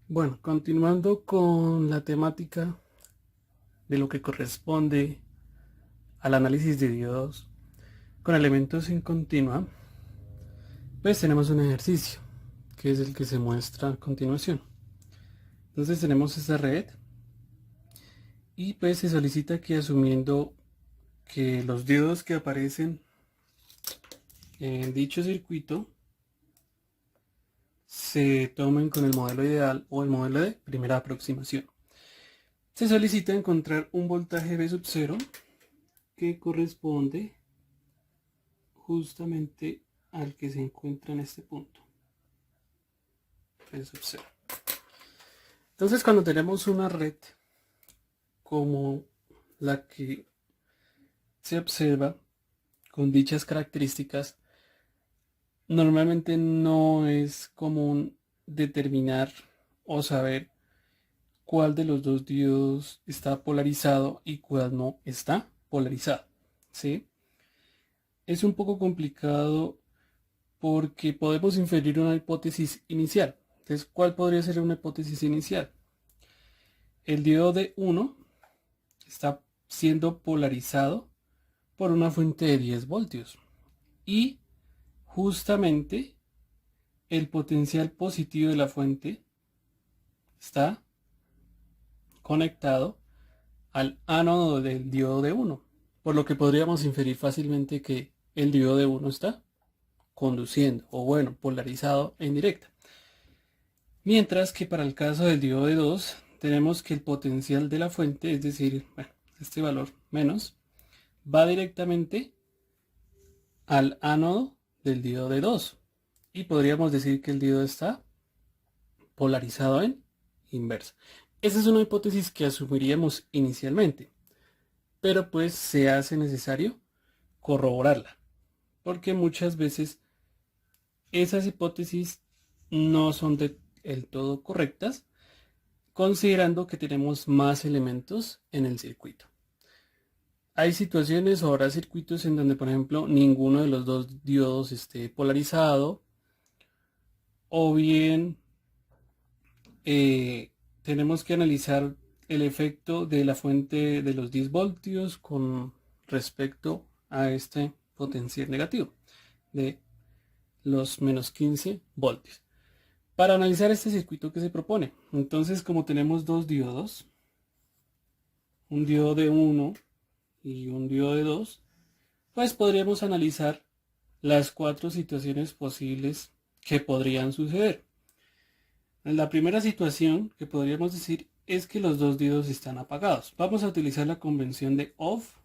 Bueno, continuando con la temática de lo que corresponde al análisis de diodos con elementos en continua, pues tenemos un ejercicio que es el que se muestra a continuación. Entonces tenemos esa red y pues se solicita que, asumiendo que los diodos que aparecen en dicho circuito se tomen con el modelo ideal o el modelo de primera aproximación, se solicita encontrar un voltaje V sub 0 que corresponde justamente al que se encuentra en este punto, V sub 0. Entonces, cuando tenemos una red como la que se observa con dichas características, normalmente no es común determinar o saber cuál de los dos diodos está polarizado y cuál no está polarizado, ¿sí? Es un poco complicado porque podemos inferir una hipótesis inicial. Entonces, ¿cuál podría ser una hipótesis inicial? El diodo de 1 está siendo polarizado por una fuente de 10 voltios y justamente el potencial positivo de la fuente está conectado al ánodo del diodo de 1, por lo que podríamos inferir fácilmente que el diodo de 1 está conduciendo, o bueno, polarizado en directa. Mientras que para el caso del diodo de 2 tenemos que el potencial de la fuente, es decir, bueno, este valor menos, va directamente al ánodo del diodo de 2 y podríamos decir que el diodo está polarizado en inversa. Esa es una hipótesis que asumiríamos inicialmente, pero pues se hace necesario corroborarla, porque muchas veces esas hipótesis no son del todo correctas, considerando que tenemos más elementos en el circuito. Hay situaciones o habrá circuitos en donde, por ejemplo, ninguno de los dos diodos esté polarizado, o bien tenemos que analizar el efecto de la fuente de los 10 voltios con respecto a este potencial negativo de los menos 15 voltios. Para analizar este circuito que se propone, entonces, como tenemos dos diodos, un diodo de 1 y un diodo de 2, pues podríamos analizar las cuatro situaciones posibles que podrían suceder. La primera situación que podríamos decir es que los dos diodos están apagados. Vamos a utilizar la convención de off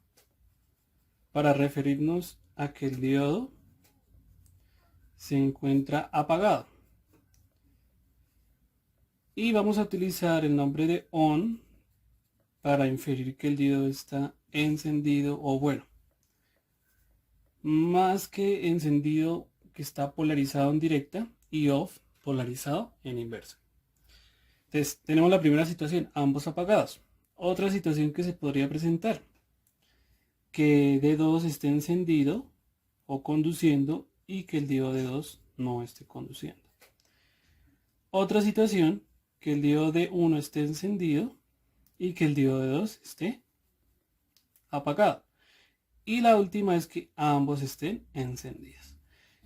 para referirnos a que el diodo se encuentra apagado. Y vamos a utilizar el nombre de on para inferir que el diodo está encendido, o bueno, más que encendido, que está polarizado en directa, y off polarizado en inversa. Entonces tenemos la primera situación, ambos apagados. Otra situación que se podría presentar, que D2 esté encendido o conduciendo y que el diodo D2 no esté conduciendo. Otra situación, que el diodo D1 esté encendido y que el diodo D2 esté apagado. Y la última es que ambos estén encendidos.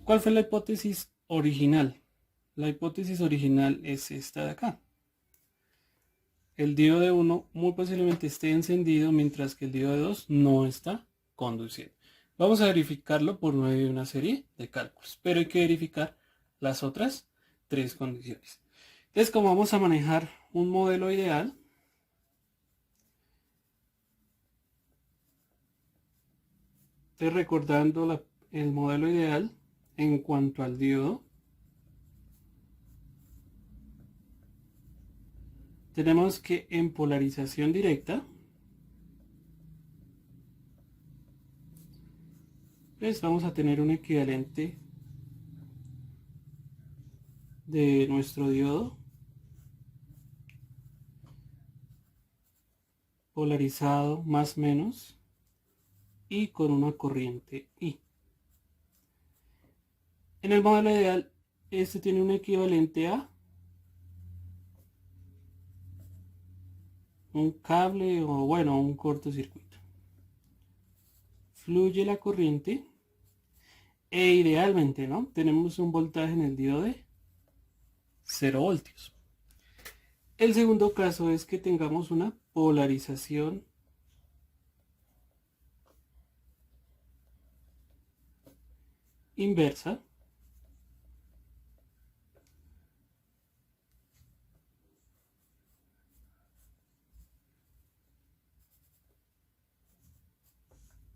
¿Cuál fue la hipótesis original? La hipótesis original es esta de acá. El diodo de 1 muy posiblemente esté encendido mientras que el diodo de 2 no está conduciendo. Vamos a verificarlo por medio de una serie de cálculos, pero hay que verificar las otras tres condiciones. Entonces, como vamos a manejar un modelo ideal, recordando el modelo ideal en cuanto al diodo, tenemos que en polarización directa, pues vamos a tener un equivalente de nuestro diodo polarizado más menos y con una corriente I. En el modelo ideal, este tiene un equivalente a un cable o bueno, un cortocircuito. Fluye la corriente e idealmente, ¿no? Tenemos un voltaje en el diodo de 0 voltios. El segundo caso es que tengamos una polarización inversa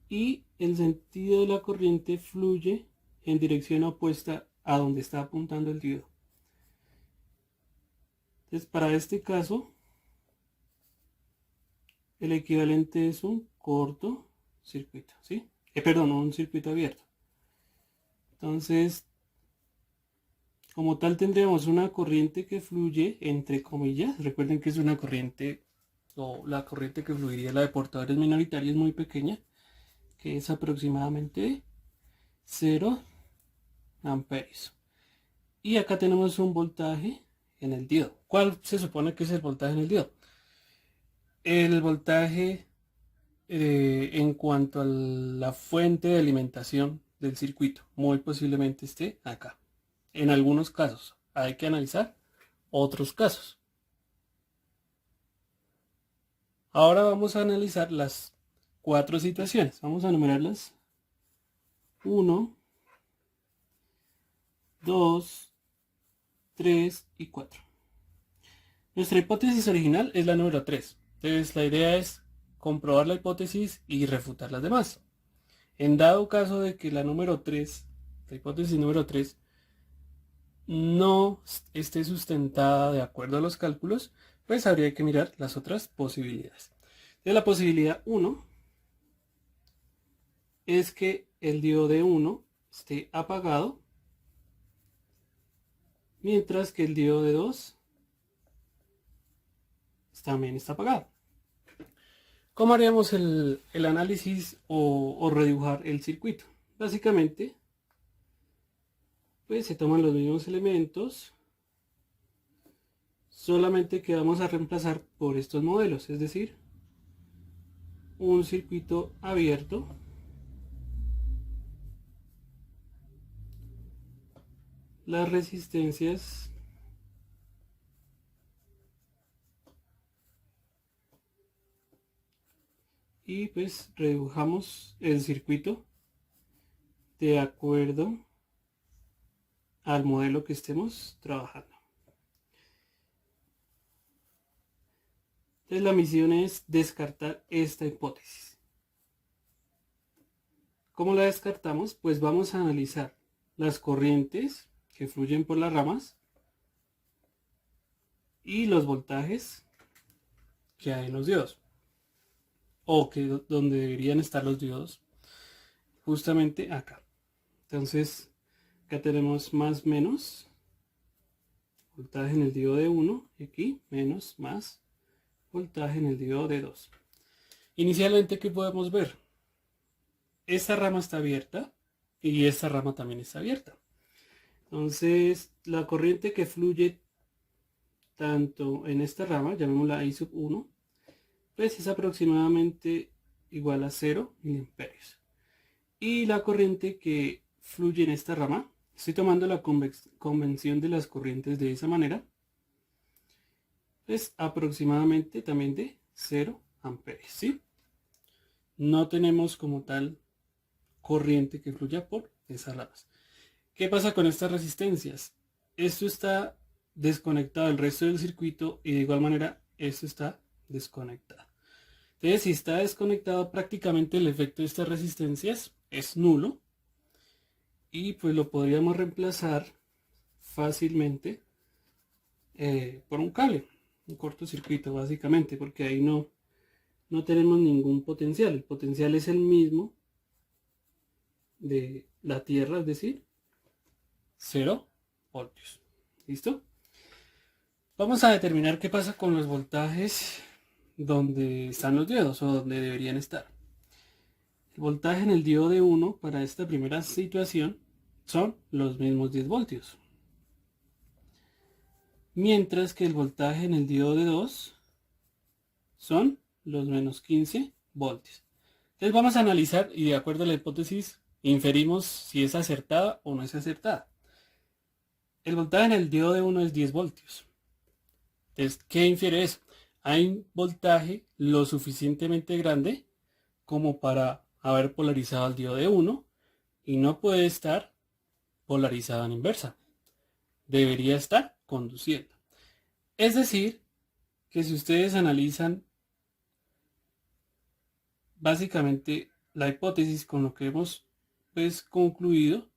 y el sentido de la corriente fluye en dirección opuesta a donde está apuntando el diodo. Entonces, para este caso, el equivalente es un corto circuito, ¿sí? Perdón, un circuito abierto. Entonces, como tal tendríamos una corriente que fluye entre comillas. Recuerden que es una corriente, o la corriente que fluiría la de portadores minoritarios, muy pequeña, que es aproximadamente 0 amperios. Y acá tenemos un voltaje en el diodo. ¿Cuál se supone que es el voltaje en el diodo? El voltaje en cuanto a la fuente de alimentación del circuito, muy posiblemente esté acá. En algunos casos hay que analizar otros casos. Ahora vamos a analizar las 4 situaciones. Vamos a enumerarlas. 1, 2, 3 y 4. Nuestra hipótesis original es la número 3. Entonces la idea es comprobar la hipótesis y refutar las demás. En dado caso de que la número 3, la hipótesis número 3, no esté sustentada de acuerdo a los cálculos, pues habría que mirar las otras posibilidades. De la posibilidad 1 es que el diodo de 1 esté apagado, mientras que el diodo de 2 también está apagado. ¿Cómo haríamos el análisis o redibujar el circuito? Básicamente, pues se toman los mismos elementos, solamente que vamos a reemplazar por estos modelos, es decir, un circuito abierto, las resistencias y pues redibujamos el circuito de acuerdo al modelo que estemos trabajando. Entonces la misión es descartar esta hipótesis. ¿Cómo la descartamos? Pues vamos a analizar las corrientes que fluyen por las ramas y los voltajes que hay en los diodos, o que donde deberían estar los diodos, justamente acá. Entonces acá tenemos más menos voltaje en el diodo de 1 y aquí menos más voltaje en el diodo de 2. Inicialmente, ¿qué podemos ver? Esta rama está abierta y esta rama también está abierta. Entonces la corriente que fluye tanto en esta rama, llamémosla I sub 1, pues es aproximadamente igual a 0 miliamperios. Y la corriente que fluye en esta rama, estoy tomando la convención de las corrientes de esa manera, es aproximadamente también de 0 amperios, ¿sí? No tenemos como tal corriente que fluya por esas ramas. ¿Qué pasa con estas resistencias? Esto está desconectado del resto del circuito y de igual manera esto está desconectado. Entonces, si está desconectado, prácticamente el efecto de estas resistencias es nulo y pues lo podríamos reemplazar fácilmente por un cable, un cortocircuito básicamente, porque ahí no tenemos ningún potencial. El potencial es el mismo de la Tierra, es decir, 0 voltios. ¿Listo? Vamos a determinar qué pasa con los voltajes donde están los diodos o donde deberían estar. El voltaje en el diodo de 1 para esta primera situación son los mismos 10 voltios. Mientras que el voltaje en el diodo de 2 son los menos 15 voltios. Entonces vamos a analizar y de acuerdo a la hipótesis inferimos si es acertada o no es acertada. El voltaje en el diodo de 1 es 10 voltios. Entonces, ¿qué infiere eso? Hay un voltaje lo suficientemente grande como para haber polarizado al diodo de 1 y no puede estar polarizado en inversa. Debería estar conduciendo. Es decir, que si ustedes analizan básicamente la hipótesis con lo que hemos pues concluido,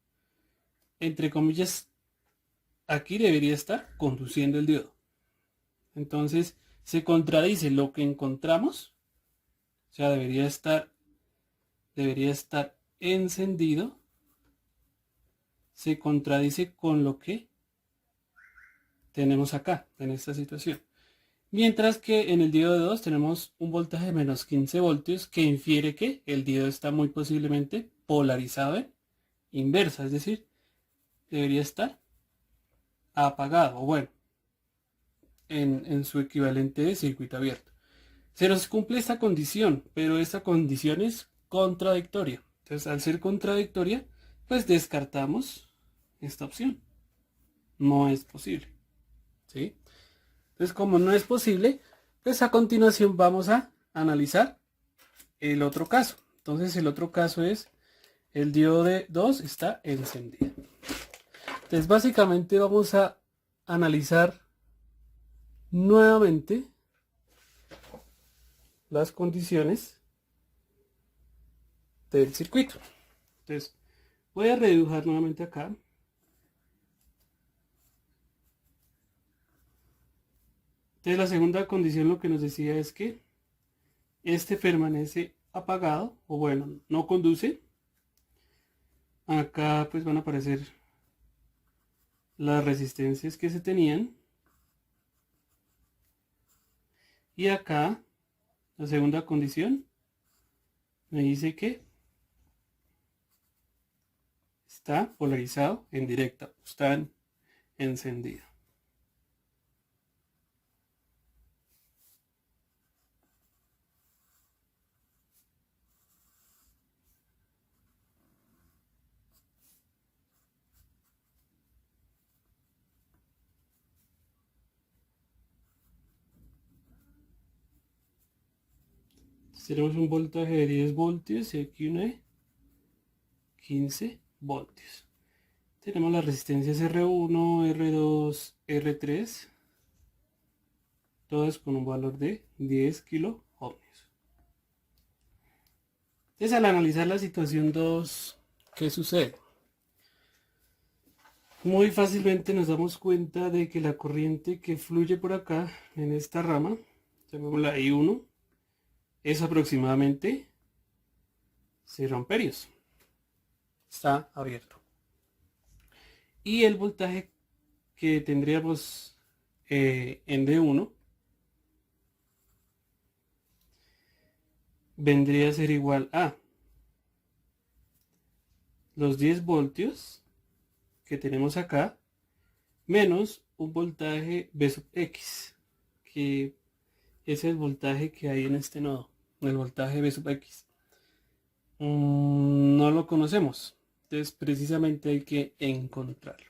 entre comillas, aquí debería estar conduciendo el diodo. Entonces se contradice lo que encontramos, o sea, debería estar encendido, se contradice con lo que tenemos acá, en esta situación. Mientras que en el diodo de 2 tenemos un voltaje de menos 15 voltios que infiere que el diodo está muy posiblemente polarizado en inversa, es decir, debería estar apagado, o bueno, en su equivalente de circuito abierto. Se nos cumple esta condición, pero esta condición es contradictoria. Entonces, al ser contradictoria, pues descartamos esta opción. No es posible. ¿Sí? Entonces, como no es posible, pues a continuación vamos a analizar el otro caso. Entonces, el otro caso es el diodo de 2 está encendido. Entonces, básicamente vamos a analizar nuevamente las condiciones del circuito. Entonces, voy a redibujar nuevamente acá. Entonces, la segunda condición lo que nos decía es que este permanece apagado, o bueno, no conduce. Acá pues van a aparecer las resistencias que se tenían. Y acá, la segunda condición, me dice que está polarizado en directa, está encendido. Tenemos un voltaje de 10 voltios y aquí una de 15 voltios. Tenemos las resistencias R1, R2, R3, todas con un valor de 10 kilo ohmios. Entonces, al analizar la situación 2, ¿qué sucede? Muy fácilmente nos damos cuenta de que la corriente que fluye por acá en esta rama, llamémosla I1, es aproximadamente 0 amperios. Está abierto. Y el voltaje que tendríamos en D1 vendría a ser igual a los 10 voltios que tenemos acá menos un voltaje B sub X, que es el voltaje que hay en este nodo, el voltaje B sub X. No lo conocemos, entonces precisamente hay que encontrarlo.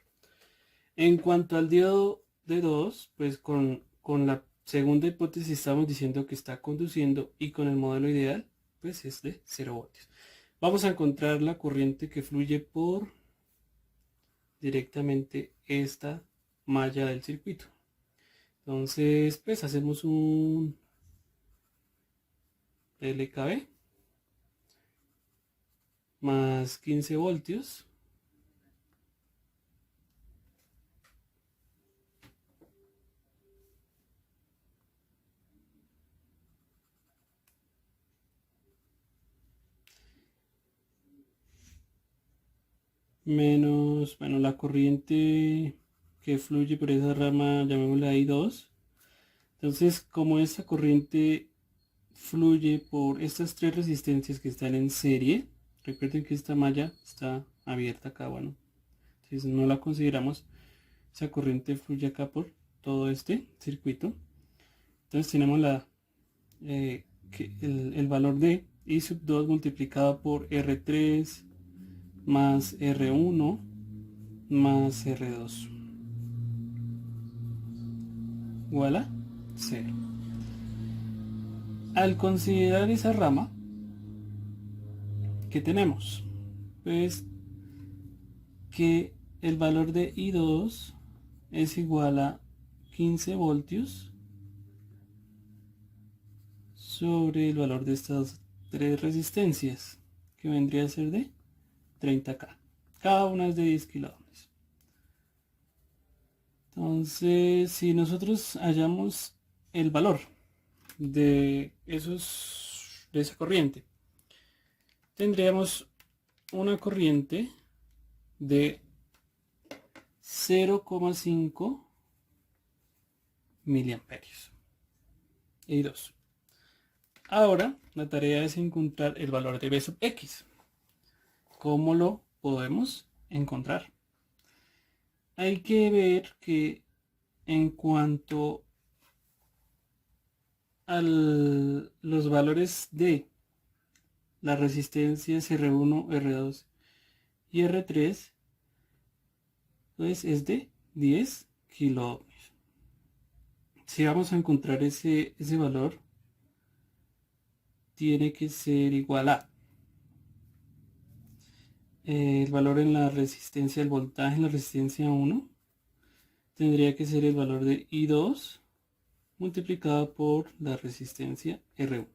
En cuanto al diodo de 2, pues con la segunda hipótesis estamos diciendo que está conduciendo y con el modelo ideal pues es de 0 voltios. Vamos a encontrar la corriente que fluye por directamente esta malla del circuito. Entonces pues hacemos un LKB más 15 voltios menos, bueno, la corriente que fluye por esa rama, llamémosla I2. Entonces, como esta corriente fluye por estas tres resistencias que están en serie, recuerden que esta malla está abierta acá, bueno, entonces no la consideramos, esa corriente fluye acá por todo este circuito. Entonces tenemos que el valor de I sub 2 multiplicado por R3 más R1 más R2 igual a 0. Al considerar esa rama, ¿qué tenemos? Pues que el valor de I2 es igual a 15 voltios sobre el valor de estas tres resistencias, que vendría a ser de 30K. Cada una es de 10 kiloohms. Entonces, si nosotros hallamos el valor de esa corriente, tendríamos una corriente de 0,5 miliamperios. Y 2. Ahora la tarea es encontrar el valor de B sub X. ¿Cómo lo podemos encontrar? Hay que ver que en cuanto a los valores de las resistencias R1, R2 y R3, pues es de 10 kiloohms. Si vamos a encontrar ese valor, tiene que ser igual a el valor en la resistencia, el voltaje en la resistencia 1 tendría que ser el valor de I2 multiplicado por la resistencia R1.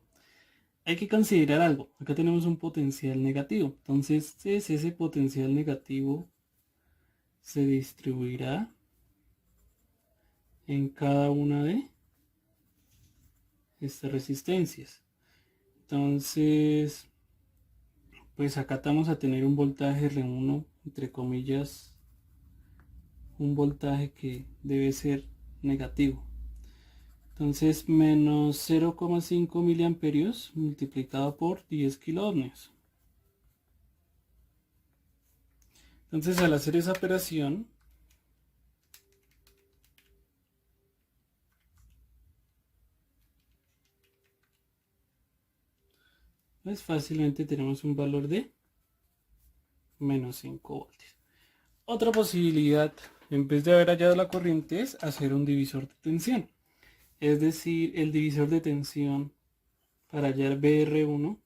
Hay que considerar algo. Acá tenemos un potencial negativo. Entonces, ese potencial negativo se distribuirá en cada una de estas resistencias. Entonces, pues acá vamos a tener un voltaje R1, entre comillas, un voltaje que debe ser negativo. Entonces, menos 0,5 miliamperios multiplicado por 10 kiloohms. Entonces, al hacer esa operación, pues fácilmente tenemos un valor de menos 5 voltios. Otra posibilidad, en vez de haber hallado la corriente, es hacer un divisor de tensión. Es decir, el divisor de tensión para hallar BR1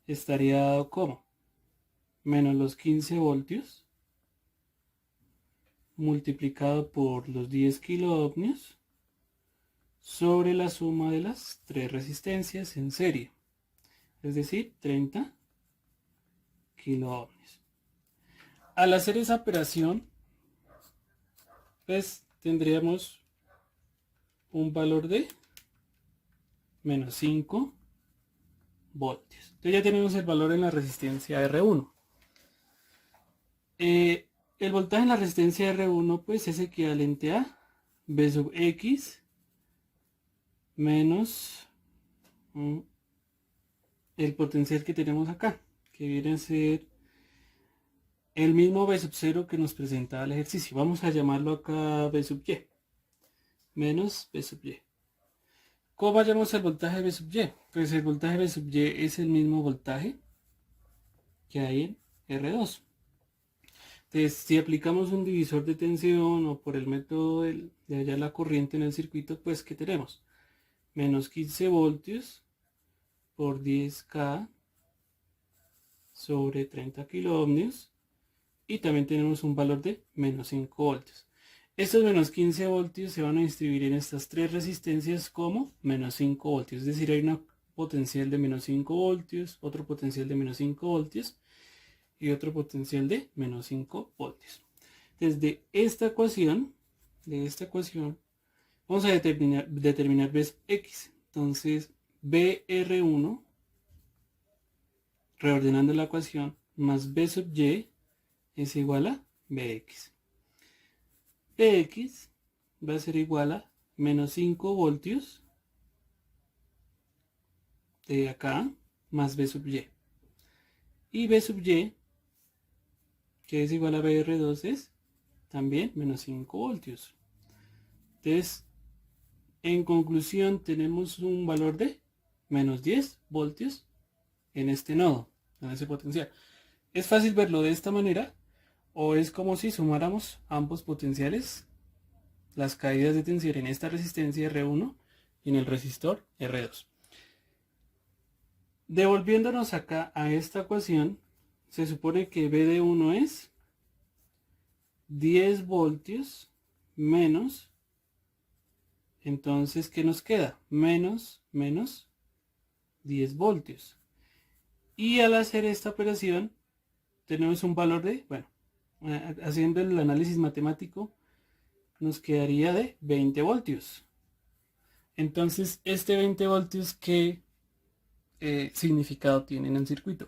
estaría dado como menos los 15 voltios multiplicado por los 10 kiloohms sobre la suma de las tres resistencias en serie, es decir, 30 kiloohms. Al hacer esa operación, pues tendríamos un valor de menos 5 voltios. Entonces ya tenemos el valor en la resistencia R1. El voltaje en la resistencia R1 pues es equivalente a B sub X menos el potencial que tenemos acá, que viene a ser el mismo B sub 0 que nos presentaba el ejercicio. Vamos a llamarlo acá B sub Y menos B sub Y. ¿Cómo hallamos el voltaje B sub Y? Pues el voltaje B sub Y es el mismo voltaje que hay en R2. Entonces, si aplicamos un divisor de tensión o por el método de hallar la corriente en el circuito, pues ¿qué tenemos? Menos 15 voltios por 10K sobre 30 kiloohms y también tenemos un valor de menos 5 voltios. Estos menos 15 voltios se van a distribuir en estas tres resistencias como menos 5 voltios. Es decir, hay una potencial de menos 5 voltios, otro potencial de menos 5 voltios y otro potencial de menos 5 voltios. Desde esta ecuación, vamos a determinar B sub X. Entonces, BR1, reordenando la ecuación, más B sub Y es igual a Bx. Bx va a ser igual a menos 5 voltios de acá más B sub Y. Y B sub Y, que es igual a BR2, es también menos 5 voltios. Entonces, en conclusión, tenemos un valor de menos 10 voltios en este nodo, en ese potencial. Es fácil verlo de esta manera, o es como si sumáramos ambos potenciales, las caídas de tensión en esta resistencia R1 y en el resistor R2. Devolviéndonos acá a esta ecuación, se supone que V de 1 es 10 voltios menos, entonces, ¿qué nos queda? Menos 10 voltios. Y al hacer esta operación, tenemos un valor de, bueno, haciendo el análisis matemático, nos quedaría de 20 voltios. Entonces, este 20 voltios, ¿qué significado tiene en el circuito?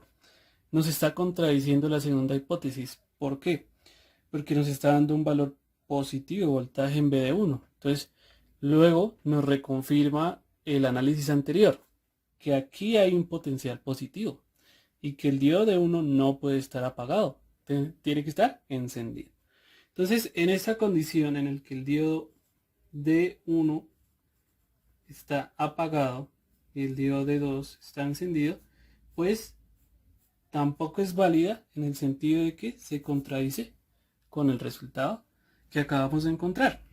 Nos está contradiciendo la segunda hipótesis. ¿Por qué? Porque nos está dando un valor positivo de voltaje en V de 1. Entonces, luego nos reconfirma el análisis anterior, que aquí hay un potencial positivo y que el diodo de 1 no puede estar apagado, tiene que estar encendido. Entonces, en esa condición en la que el diodo de 1 está apagado y el diodo de 2 está encendido, pues tampoco es válida en el sentido de que se contradice con el resultado que acabamos de encontrar.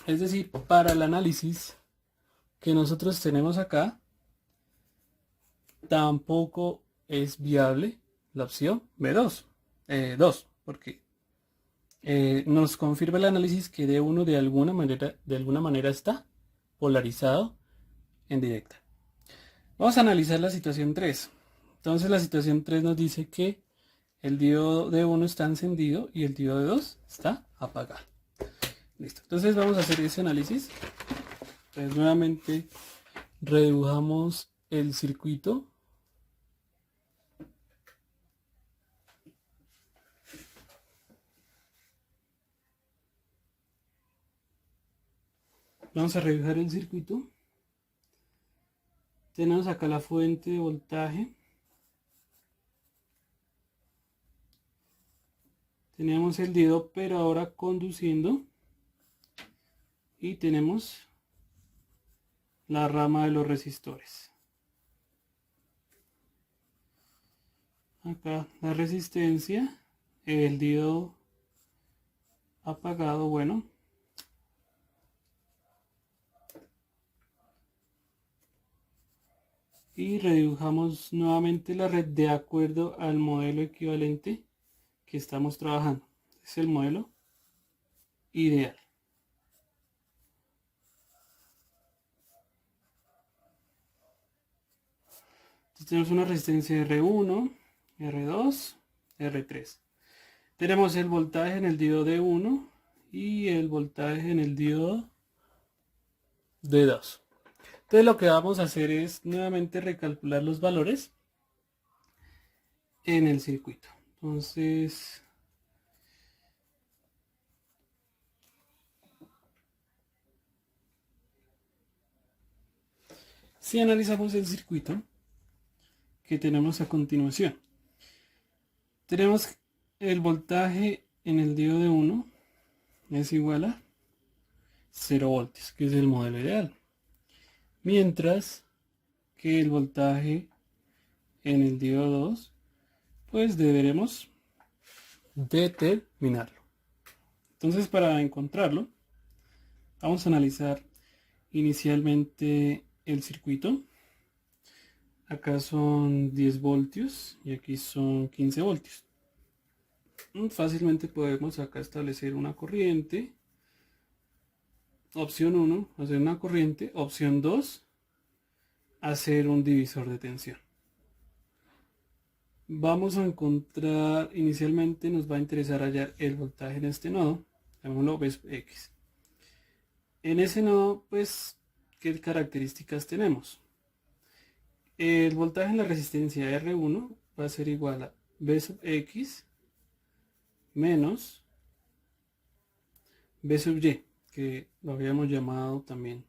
Es decir, para el análisis que nosotros tenemos acá, tampoco es viable la opción B2, 2, porque nos confirma el análisis que D1 de alguna manera está polarizado en directa. Vamos a analizar la situación 3. Entonces la situación 3 nos dice que el diodo de 1 está encendido y el diodo de 2 está apagado. Listo. Entonces vamos a hacer ese análisis. Entonces nuevamente redibujamos el circuito. Vamos a redibujar el circuito. Tenemos acá la fuente de voltaje. Tenemos el diodo, pero ahora conduciendo. Y tenemos la rama de los resistores. Acá la resistencia, el diodo apagado, bueno. Y redibujamos nuevamente la red de acuerdo al modelo equivalente que estamos trabajando. Es el modelo ideal. Entonces tenemos una resistencia R1, R2, R3. Tenemos el voltaje en el diodo D1 y el voltaje en el diodo D2. Entonces lo que vamos a hacer es nuevamente recalcular los valores en el circuito. Entonces, si analizamos el circuito que tenemos a continuación, tenemos el voltaje en el diodo de 1 es igual a 0 voltios, que es el modelo ideal. Mientras que el voltaje en el diodo 2, pues deberemos determinarlo. Entonces, para encontrarlo, vamos a analizar inicialmente el circuito. Acá son 10 voltios y aquí son 15 voltios. Fácilmente podemos acá establecer una corriente. Opción 1, hacer una corriente. Opción 2, hacer un divisor de tensión. Vamos a encontrar, inicialmente nos va a interesar hallar el voltaje en este nodo, llamémoslo B sub X. En ese nodo, pues, ¿qué características tenemos? El voltaje en la resistencia R1 va a ser igual a B sub X menos B sub Y, que lo habíamos llamado también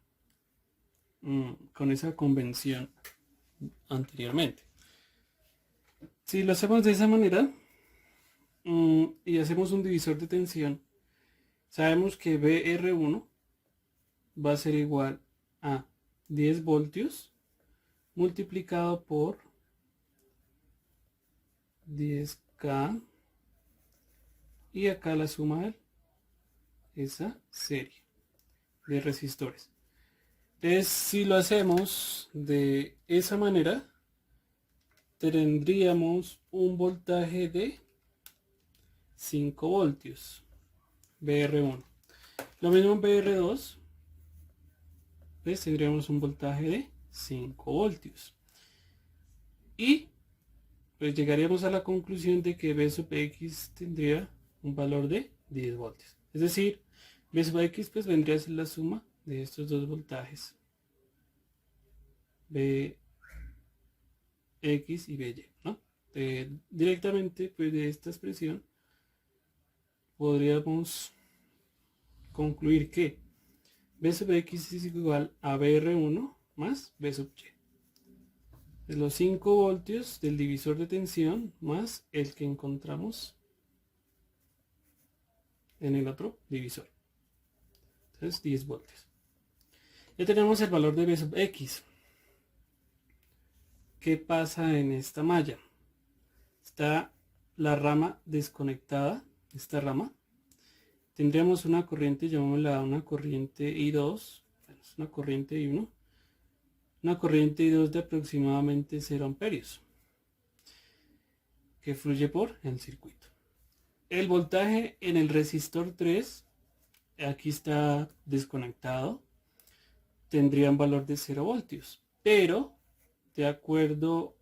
con esa convención anteriormente. Si lo hacemos de esa manera y hacemos un divisor de tensión, sabemos que BR1 va a ser igual a 10 voltios multiplicado por 10K y acá la suma de esa serie de resistores. Entonces, si lo hacemos de esa manera, tendríamos un voltaje de 5 voltios, BR1. Lo mismo en BR2, pues tendríamos un voltaje de 5 voltios. Y pues llegaríamos a la conclusión de que B sub X tendría un valor de 10 voltios. Es decir, B sub X pues vendría a ser la suma de estos dos voltajes, BX y BY, ¿no? Directamente pues de esta expresión podríamos concluir que B sub X es igual a BR1 más B sub Y. Es los 5 voltios del divisor de tensión más el que encontramos en el otro divisor. Entonces 10 voltios. Ya tenemos el valor de B sub X. ¿Qué pasa en esta malla? Está la rama desconectada, esta rama. Tendríamos una corriente, llamémosla una corriente I2, bueno, es una corriente I1, una corriente I2 de aproximadamente 0 amperios, que fluye por el circuito. El voltaje en el resistor 3, aquí está desconectado, tendría un valor de 0 voltios, pero de acuerdo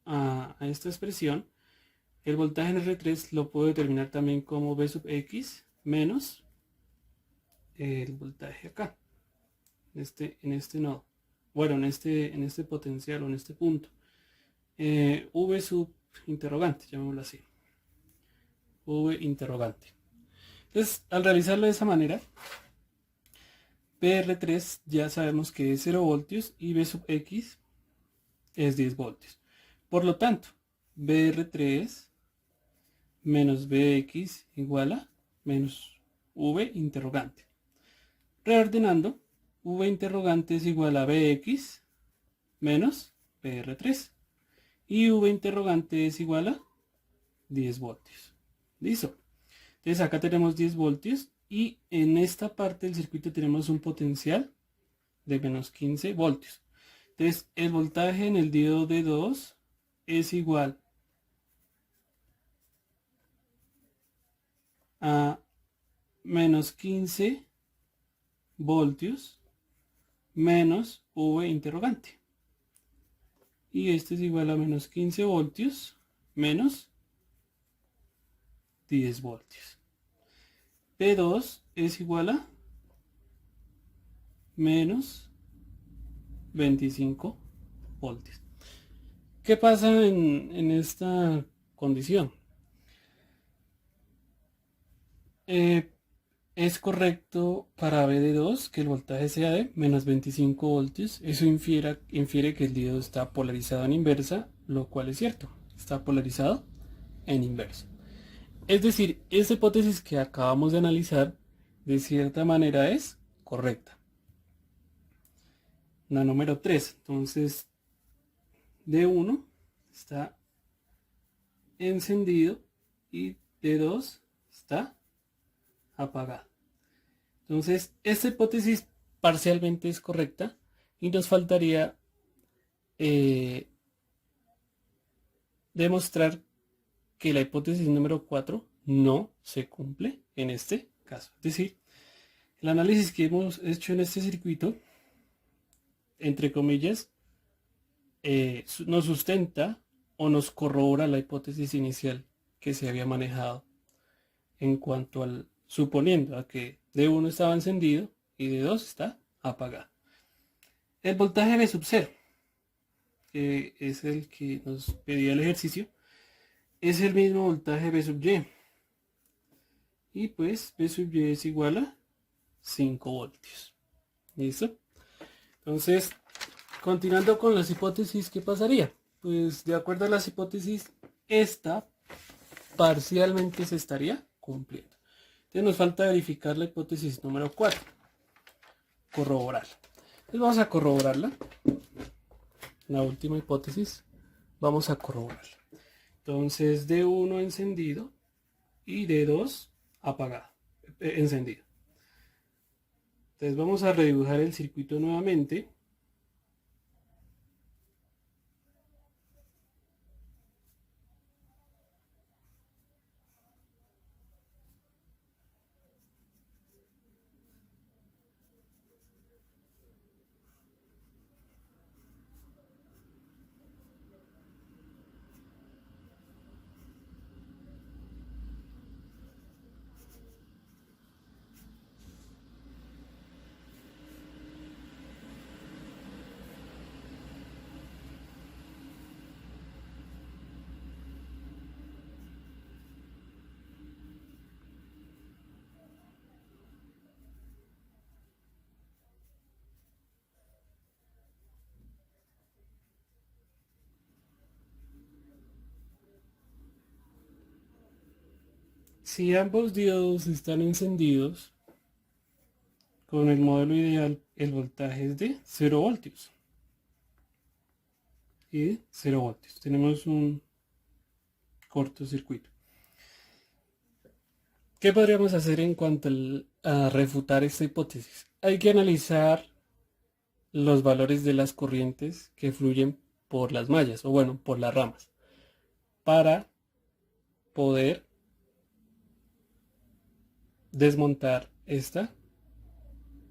a esta expresión, el voltaje en R3 lo puedo determinar también como B sub X menos el voltaje acá, en este nodo. Bueno, en este potencial o en este punto. V sub interrogante, llamémoslo así. V interrogante. Entonces, al realizarlo de esa manera, PR3 ya sabemos que es 0 voltios y B sub X es 10 voltios. Por lo tanto, BR3 menos BX igual a menos V interrogante. Reordenando, V interrogante es igual a BX menos PR3. Y V interrogante es igual a 10 voltios. ¿Listo? Entonces acá tenemos 10 voltios y en esta parte del circuito tenemos un potencial de menos 15 voltios. Entonces el voltaje en el diodo D2 es igual a menos 15 voltios menos V interrogante. Y este es igual a menos 15 voltios menos 10 voltios. P2 es igual a menos 25 voltios. ¿Qué pasa en esta condición? Es correcto para BD2 que el voltaje sea de menos 25 voltios. Eso infiere que el diodo está polarizado en inversa, lo cual es cierto. Está polarizado en inversa. Es decir, esta hipótesis que acabamos de analizar de cierta manera es correcta. La número 3. Entonces, D1 está encendido y D2 está apagado. Entonces, esta hipótesis parcialmente es correcta y nos faltaría demostrar que la hipótesis número 4 no se cumple en este caso. Es decir, el análisis que hemos hecho en este circuito, entre comillas, nos sustenta o nos corrobora la hipótesis inicial que se había manejado en cuanto al suponiendo a que D1 estaba encendido y D2 está apagado. El voltaje B sub 0, que es el que nos pedía el ejercicio, es el mismo voltaje B sub Y. Y pues B sub Y es igual a 5 voltios. ¿Listo? Entonces, continuando con las hipótesis, ¿qué pasaría? Pues de acuerdo a las hipótesis, esta parcialmente se estaría cumpliendo. Entonces nos falta verificar la hipótesis número 4, corroborarla. Entonces vamos a corroborarla. La última hipótesis, vamos a corroborarla. Entonces D1 encendido y D2 apagado, encendido. Entonces vamos a redibujar el circuito nuevamente. Si ambos diodos están encendidos, con el modelo ideal el voltaje es de 0 voltios. Y 0 voltios. Tenemos un cortocircuito. ¿Qué podríamos hacer en cuanto a refutar esta hipótesis? Hay que analizar los valores de las corrientes que fluyen por las mallas, o bueno, por las ramas, para poder desmontar esta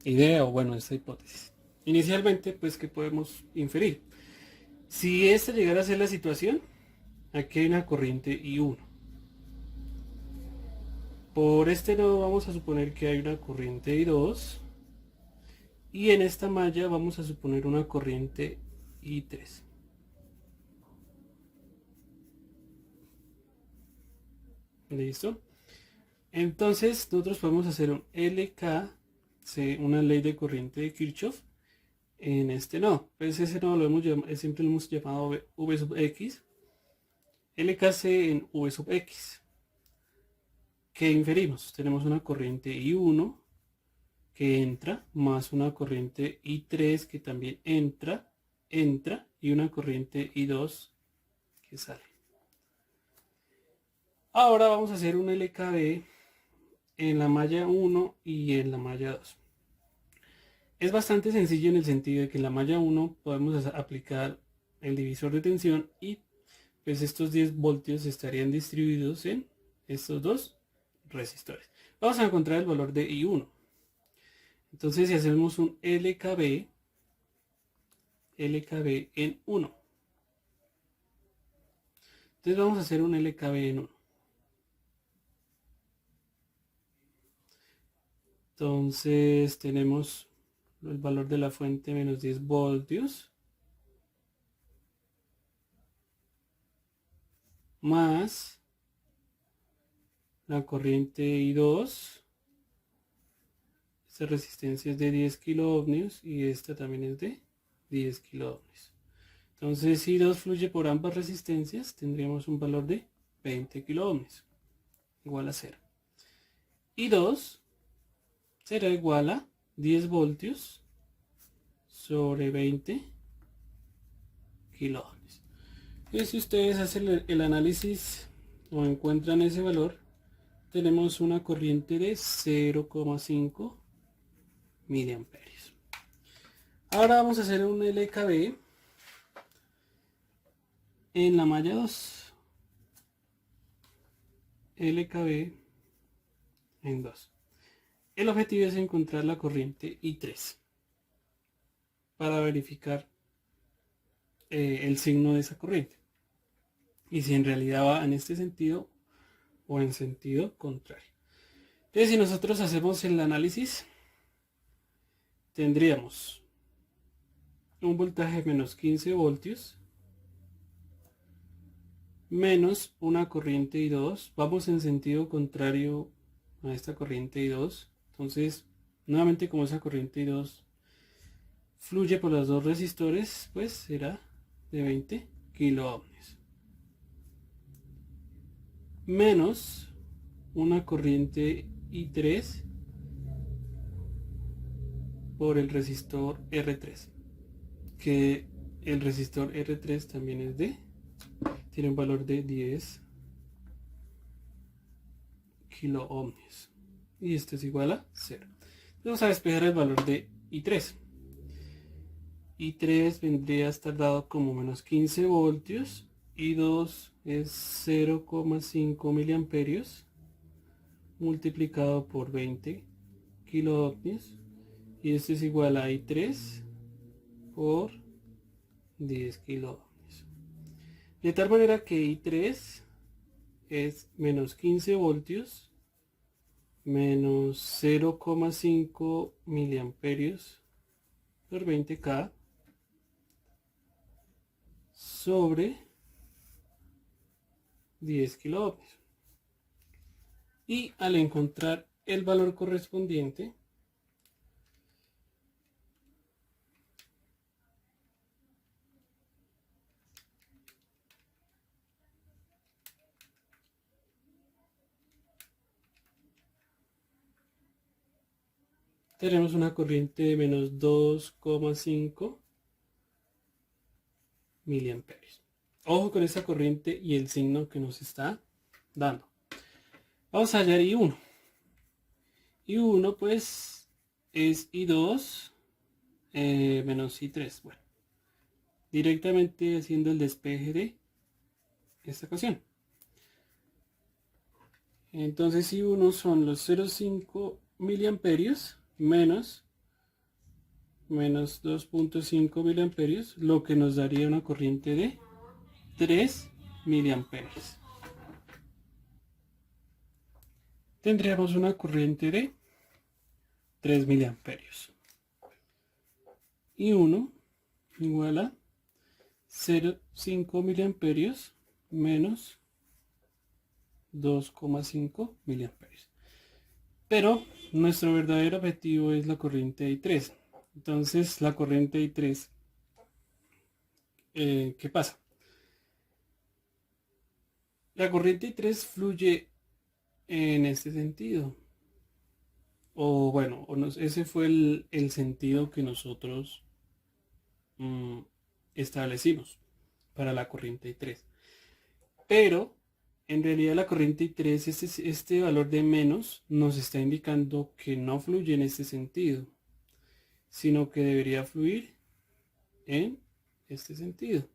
idea o bueno, esta hipótesis. Inicialmente, pues, ¿qué podemos inferir? Si esta llegara a ser la situación, aquí hay una corriente I1. Por este nodo vamos a suponer que hay una corriente I2. Y en esta malla vamos a suponer una corriente I3. ¿Listo? Entonces nosotros podemos hacer un LK, una ley de corriente de Kirchhoff, en este nodo. Pues ese nodo siempre lo hemos llamado V sub X. LKC en V sub X. ¿Qué inferimos? Tenemos una corriente I1 que entra, más una corriente I3 que también entra, y una corriente I2 que sale. Ahora vamos a hacer un LKB en la malla 1 y en la malla 2. Es bastante sencillo en el sentido de que en la malla 1 podemos aplicar el divisor de tensión y pues estos 10 voltios estarían distribuidos en estos dos resistores. Vamos a encontrar el valor de I1. Entonces si hacemos un LKB en 1. Entonces vamos a hacer un LKB en 1. Entonces tenemos el valor de la fuente menos 10 voltios más la corriente I2. Esta resistencia es de 10 kiloohmios y esta también es de 10 kiloohmios. Entonces si I2 fluye por ambas resistencias tendríamos un valor de 20 kiloohmios igual a 0. I2 será igual a 10 voltios sobre 20 kiloohmios. Y si ustedes hacen el análisis o encuentran ese valor, tenemos una corriente de 0,5 miliamperios. Ahora vamos a hacer un LKB en la malla 2. LKB en 2. El objetivo es encontrar la corriente I3 para verificar el signo de esa corriente y si en realidad va en este sentido o en sentido contrario. Entonces si nosotros hacemos el análisis, tendríamos un voltaje menos 15 voltios menos una corriente I2. Vamos en sentido contrario a esta corriente I2. Entonces nuevamente, como esa corriente I2 fluye por los dos resistores, pues será de 20 kiloohmios menos una corriente I3 por el resistor R3, que el resistor R3 también tiene un valor de 10 kilo ohmios y esto es igual a 0. Vamos a despejar el valor de I3. I3 vendría a estar dado como menos 15 voltios, I2 es 0,5 miliamperios multiplicado por 20 kilo ohmios y esto es igual a I3 por 10 kilo ohmios. De tal manera que I3 es menos 15 voltios menos 0,5 miliamperios por 20K sobre 10 kilo ohmios. Y al encontrar el valor correspondiente, tenemos una corriente de menos 2,5 miliamperios. Ojo con esa corriente y el signo que nos está dando. Vamos a hallar I1. I1 pues es I2 menos I3. Bueno, directamente haciendo el despeje de esta ecuación. Entonces I1 son los 0,5 miliamperios menos 2,5 miliamperios, lo que nos daría una corriente de 3 miliamperios. Tendríamos una corriente de 3 miliamperios. Y 1 igual a 0,5 miliamperios menos 2,5 miliamperios. Pero nuestro verdadero objetivo es la corriente I3. Entonces la corriente I3, ¿qué pasa? La corriente I3 fluye en este sentido. O bueno, ese fue el sentido que nosotros establecimos para la corriente I3. Pero en realidad la corriente I3, este valor de menos, nos está indicando que no fluye en este sentido, sino que debería fluir en este sentido.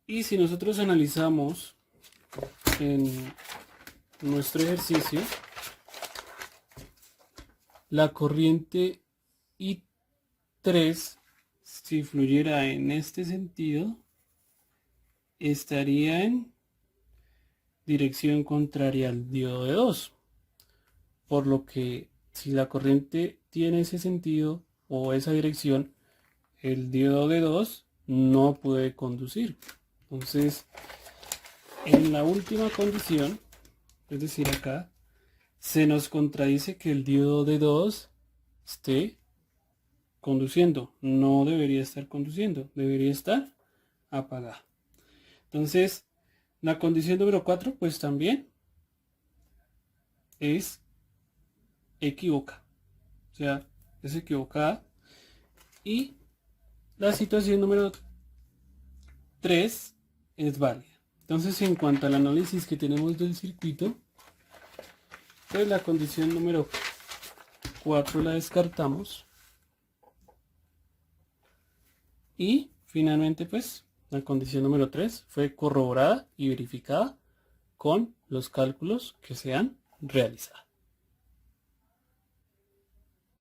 Y si nosotros analizamos en nuestro ejercicio, la corriente I3, si fluyera en este sentido, estaría en dirección contraria al diodo de 2. Por lo que si la corriente tiene ese sentido o esa dirección, el diodo de 2 no puede conducir. Entonces, en la última condición, es decir acá, se nos contradice que el diodo de 2 esté conduciendo. No debería estar conduciendo, debería estar apagado. Entonces, la condición número 4 pues también es equivocada. O sea, es equivocada. Y la situación número 3 es válida. Entonces, en cuanto al análisis que tenemos del circuito, pues la condición número 4 la descartamos. Y finalmente, pues, la condición número 3 fue corroborada y verificada con los cálculos que se han realizado.